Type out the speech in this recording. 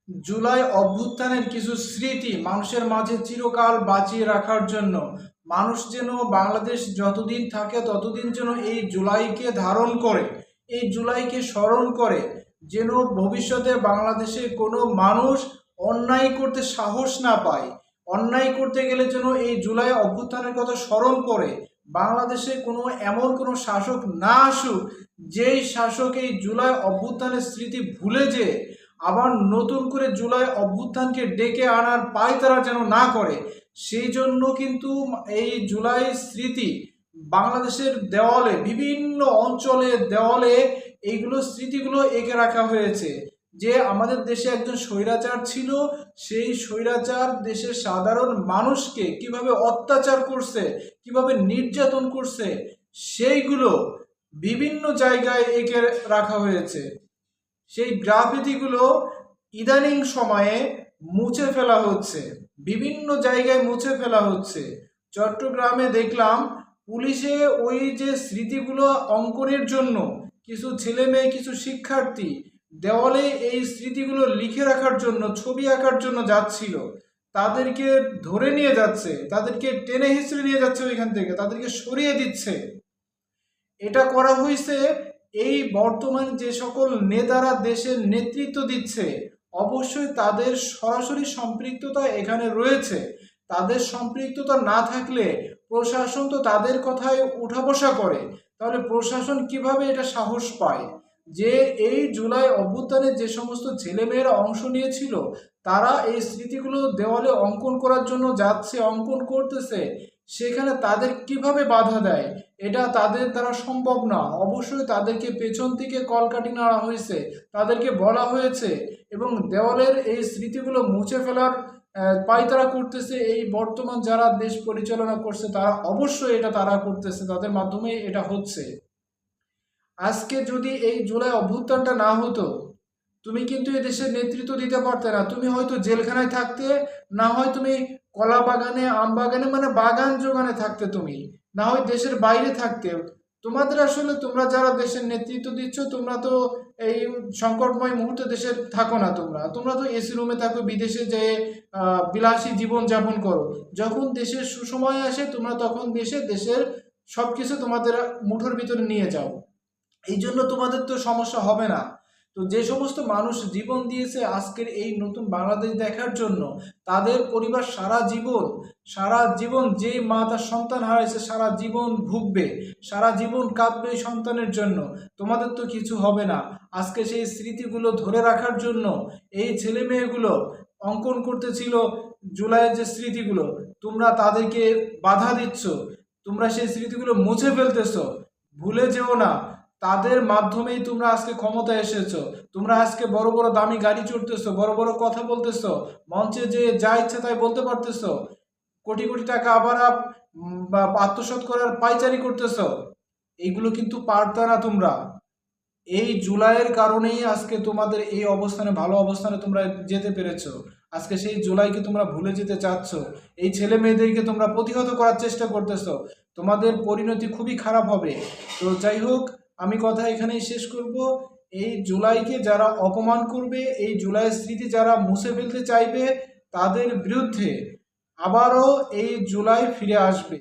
জুলাই অভ্যুত্থানের কিছু স্মৃতি মানুষের মাঝে চিরকাল বাঁচিয়ে রাখার জন্য মানুষ যেন বাংলাদেশ যতদিন থাকে ততদিন যেন এই জুলাইকে ধারণ করে, এই জুলাইকে স্মরণ করে, যেন ভবিষ্যতে বাংলাদেশে কোনো মানুষ অন্যায় করতে সাহস না পায়। অন্যায় করতে গেলে যেন এই জুলাই অভ্যুত্থানের কথা স্মরণ করে বাংলাদেশে এমন কোনো শাসক না আসুক যেই শাসক এই জুলাই অভ্যুত্থানের স্মৃতি ভুলে যে আবার নতুন করে জুলাই অভ্যুত্থানকে ডেকে আনার পায়তারা যেন না করে। সেই জন্য কিন্তু এই জুলাই স্মৃতি বাংলাদেশের দেওয়ালে, বিভিন্ন অঞ্চলের দেওয়ালে এইগুলো স্মৃতিগুলো এঁকে রাখা হয়েছে যে আমাদের দেশে একজন স্বৈরাচার ছিল, সেই স্বৈরাচার দেশের সাধারণ মানুষকে কিভাবে অত্যাচার করছে, কিভাবে নির্যাতন করছে, সেইগুলো বিভিন্ন জায়গায় এঁকে রাখা হয়েছে। সেই গ্রাফিতিগুলো ইদানিং সময়ে মুছে ফেলা হচ্ছে, বিভিন্ন জায়গায় মুছে ফেলা হচ্ছে। চট্টগ্রামে দেখলাম পুলিশে ওই যে স্মৃতিগুলো অঙ্কনের জন্য কিছু ছেলে মেয়ে, কিছু শিক্ষার্থী দেওয়ালে এই স্মৃতিগুলো লিখে রাখার জন্য, ছবি আঁকার জন্য যাচ্ছিল, তাদেরকে ধরে নিয়ে যাচ্ছে, তাদেরকে টেনে হিঁচড়ে নিয়ে যাচ্ছে ওইখান থেকে, তাদেরকে সরিয়ে দিচ্ছে। এটা করা হয়েছে এই বর্তমান যে সকল নেতারা দেশের নেতৃত্ব দিচ্ছে, অবশ্যই তাদের সরাসরি সম্পৃক্ততা এখানে রয়েছে। তাদের সম্পৃক্ততা না থাকলে প্রশাসন তো তাদের কথায় উঠা বসা করে, তাহলে প্রশাসন কিভাবে এটা সাহস পায় যে এই জুলাই অভ্যুত্থানে যে সমস্ত ছেলেমেয়েরা অংশ নিয়েছিল তারা এই স্মৃতিগুলো দেওয়ালে অঙ্কন করার জন্য যাচ্ছে, অঙ্কন করতেছে, সেখানে তাদের কিভাবে বাধা দেয়? এটা তাদের দ্বারা সম্ভব না। অবশ্যই তাদেরকে পেছন থেকে কলকাঠি নাড়া হয়েছে, তাদেরকে বলা হয়েছে, এবং দেওয়ালের এই স্মৃতিগুলো মুছে ফেলার পায়তারা করতেছে এই বর্তমান যারা দেশ পরিচালনা করছে, তারা অবশ্যই এটা তারা করতেছে, তাদের মাধ্যমে এটা হচ্ছে। আজকে যদি এই জুলাই অভ্যুত্থানটা না হতো, তুমি কিন্তু এই দেশের নেতৃত্ব দিতে পারতে না। তুমি হয়তো জেলখানায় থাকতে, না হয় তুমি কলা বাগানে, আম বাগানে, মানে বাগান যোগানে থাকতে, তুমি না হয় দেশের বাইরে থাকতে। তোমাদের আসলে, তোমরা যারা দেশের নেতৃত্ব দিচ্ছ, তোমরা তো এই সংকটময় মুহূর্তে দেশের থাকো না, তোমরা তোমরা তো এসি রুমে থাকো, বিদেশে যেয়ে বিলাসী জীবন যাপন করো। যখন দেশের সুসময় আসে তোমরা তখন দেশের সবকিছু তোমাদের মুঠোর ভিতরে নিয়ে যাও। এই জন্য তোমাদের তো সমস্যা হবে না। তো যে সমস্ত মানুষ জীবন দিয়েছে আজকের এই নতুন বাংলাদেশ দেখার জন্য, তাদের পরিবার সারা জীবন যে মা তার সন্তান হারাইছে সারা জীবন ভুগবে, সারা জীবন কাঁদবে এই সন্তানের জন্য। তোমাদের তো কিছু হবে না। আজকে সেই স্মৃতিগুলো ধরে রাখার জন্য এই ছেলে মেয়েগুলো অঙ্কন করতেছিল জুলাইয়ের যে স্মৃতিগুলো, তোমরা তাদেরকে বাধা দিচ্ছ, তোমরা সেই স্মৃতিগুলো মুছে ফেলতেছ। ভুলে যেও না, তাদের মাধ্যমেই তোমরা আজকে ক্ষমতায় এসেছো। তোমরা আজকে বড় বড় দামি গাড়ি চড়তেছো, বড় বড় কথা বলতেছো, মঞ্চে যে যা ইচ্ছে তাই বলতে পারতেছো, কোটি কোটি টাকা আবার বা আত্মসাৎ করার পায়চারি করতেছো। এইগুলো কিন্তু পারতা না তোমরা। এই জুলাইয়ের কারণেই আজকে তোমাদের এই অবস্থানে, ভালো অবস্থানে তোমরা যেতে পেরেছো। আজকে সেই জুলাইকে তোমরা ভুলে যেতে চাচ্ছ, এই ছেলে মেয়েদেরকে তোমরা প্রতিহত করার চেষ্টা করতেছো। তোমাদের পরিণতি খুবই খারাপ হবে। তো যাই হোক, আমি কথা এখানেই শেষ করব। এই জুলাইকে যারা অপমান করবে, এই জুলাইয়ের স্মৃতি যারা মুছে ফেলতে চাইবে, তাদের বিরুদ্ধে আবারও এই জুলাই ফিরে আসবে।